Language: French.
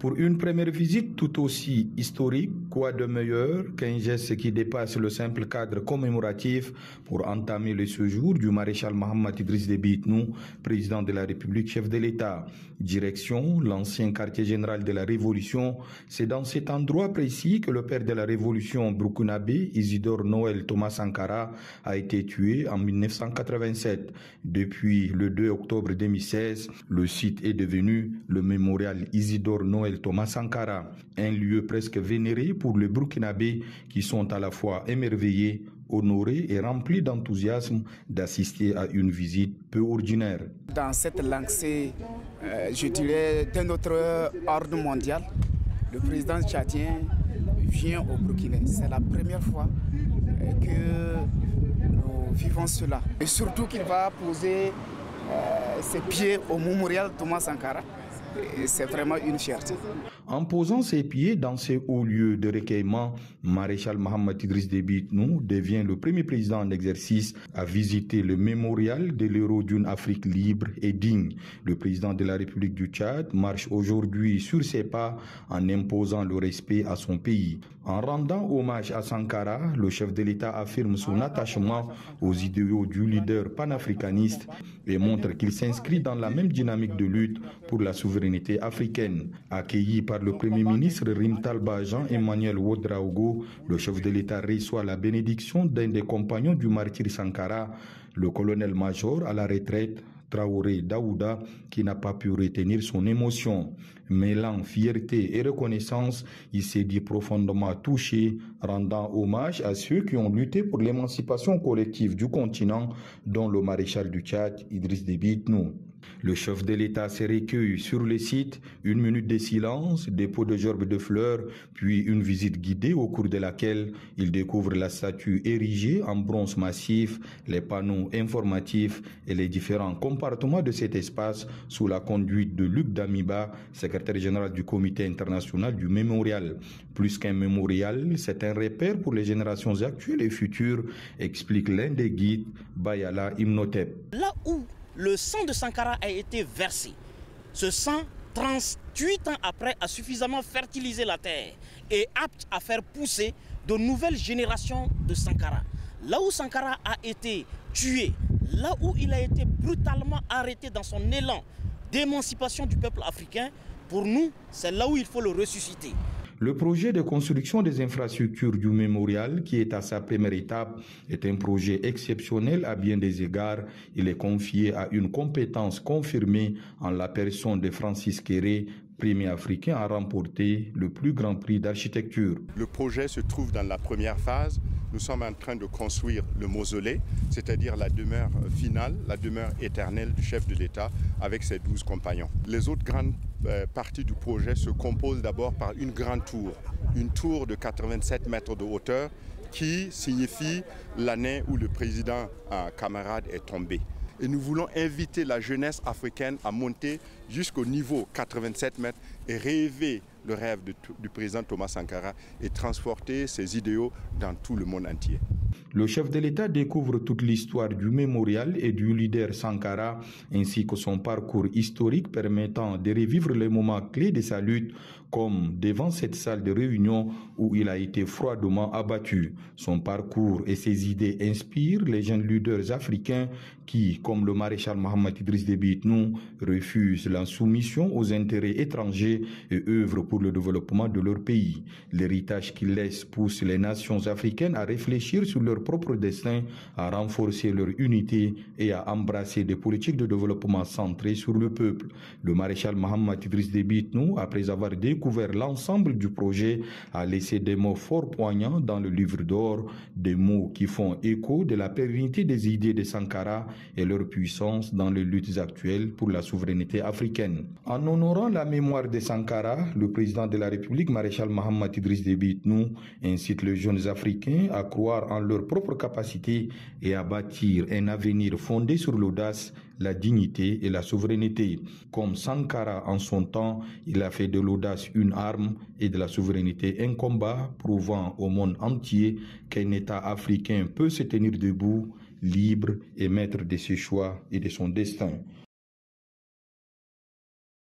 Pour une première visite tout aussi historique, quoi de meilleur qu'un geste qui dépasse le simple cadre commémoratif pour entamer le séjour du maréchal Mohamed Idriss Déby Itnou, président de la République, chef de l'État. Direction, l'ancien quartier général de la Révolution. C'est dans cet endroit précis que le père de la Révolution burkinabé, Isidore Noël Thomas Sankara, a été tué en 1987. Depuis le 2 octobre 2016, le site est devenu le mémorial Isidore Noël Thomas Sankara, un lieu presque vénéré pour les Burkinabés qui sont à la fois émerveillés, honorés et remplis d'enthousiasme d'assister à une visite peu ordinaire. Dans cette lancée, je dirais, d'un autre ordre mondial, le président tchadien vient au Burkina. C'est la première fois que nous vivons cela. Et surtout qu'il va poser ses pieds au mémorial Thomas Sankara. C'est vraiment une fierté. En posant ses pieds dans ces hauts lieux de recueillement, maréchal Mohamed Idriss Déby Itnou devient le premier président en exercice à visiter le mémorial de l'héros d'une Afrique libre et digne. Le président de la République du Tchad marche aujourd'hui sur ses pas en imposant le respect à son pays. En rendant hommage à Sankara, le chef de l'État affirme son attachement aux idéaux du leader panafricaniste et montre qu'il s'inscrit dans la même dynamique de lutte pour la souveraineté africaine. Accueilli par le Premier ministre Rim Talba Jean-Emmanuel Ouedraogo, le chef de l'État reçoit la bénédiction d'un des compagnons du martyr Sankara, le colonel-major à la retraite, Traoré Daouda, qui n'a pas pu retenir son émotion. Mêlant fierté et reconnaissance, il s'est dit profondément touché, rendant hommage à ceux qui ont lutté pour l'émancipation collective du continent, dont le maréchal du Tchad, Idriss Déby Itnou. Le chef de l'État se recueille sur le site, une minute de silence, dépôt de gerbes de fleurs, puis une visite guidée au cours de laquelle il découvre la statue érigée en bronze massif, les panneaux informatifs et les différents compartiments de cet espace sous la conduite de Luc Damiba, secrétaire général du comité international du mémorial. Plus qu'un mémorial, c'est un repère pour les générations actuelles et futures, explique l'un des guides, Bayala Imhotep. Là où le sang de Sankara a été versé, ce sang, 38 ans après, a suffisamment fertilisé la terre et apte à faire pousser de nouvelles générations de Sankara. Là où Sankara a été tué, là où il a été brutalement arrêté dans son élan d'émancipation du peuple africain, pour nous, c'est là où il faut le ressusciter. Le projet de construction des infrastructures du mémorial, qui est à sa première étape, est un projet exceptionnel à bien des égards. Il est confié à une compétence confirmée en la personne de Francis Kéré, premier africain à remporter le plus grand prix d'architecture. Le projet se trouve dans la première phase. Nous sommes en train de construire le mausolée, c'est-à-dire la demeure finale, la demeure éternelle du chef de l'État avec ses 12 compagnons. Les autres grandes parties du projet se composent d'abord par une grande tour, une tour de 87 mètres de hauteur qui signifie l'année où le président camarade est tombé. Et nous voulons inviter la jeunesse africaine à monter jusqu'au niveau 87 mètres et rêver le rêve du président Thomas Sankara et transporter ses idéaux dans tout le monde entier. Le chef de l'État découvre toute l'histoire du mémorial et du leader Sankara, ainsi que son parcours historique permettant de revivre les moments clés de sa lutte, comme devant cette salle de réunion où il a été froidement abattu. Son parcours et ses idées inspirent les jeunes leaders africains qui, comme le maréchal Mohamed Idriss Déby Itnou, refusent la soumission aux intérêts étrangers et œuvrent pour le développement de leur pays. L'héritage qu'il laisse pousse les nations africaines à réfléchir sur leur propre destin, à renforcer leur unité et à embrasser des politiques de développement centrées sur le peuple. Le maréchal Mohamed Idriss Déby Itnou, après avoir découvert l'ensemble du projet, a laissé des mots fort poignants dans le livre d'or, des mots qui font écho de la pérennité des idées de Sankara et leur puissance dans les luttes actuelles pour la souveraineté africaine. En honorant la mémoire de Sankara, le président de la République, maréchal Mohamed Idriss Déby Itnou, incite les jeunes Africains à croire en leur propre capacité et à bâtir un avenir fondé sur l'audace, la dignité et la souveraineté. Comme Sankara en son temps, il a fait de l'audace une arme et de la souveraineté un combat, prouvant au monde entier qu'un État africain peut se tenir debout, libre et maître de ses choix et de son destin.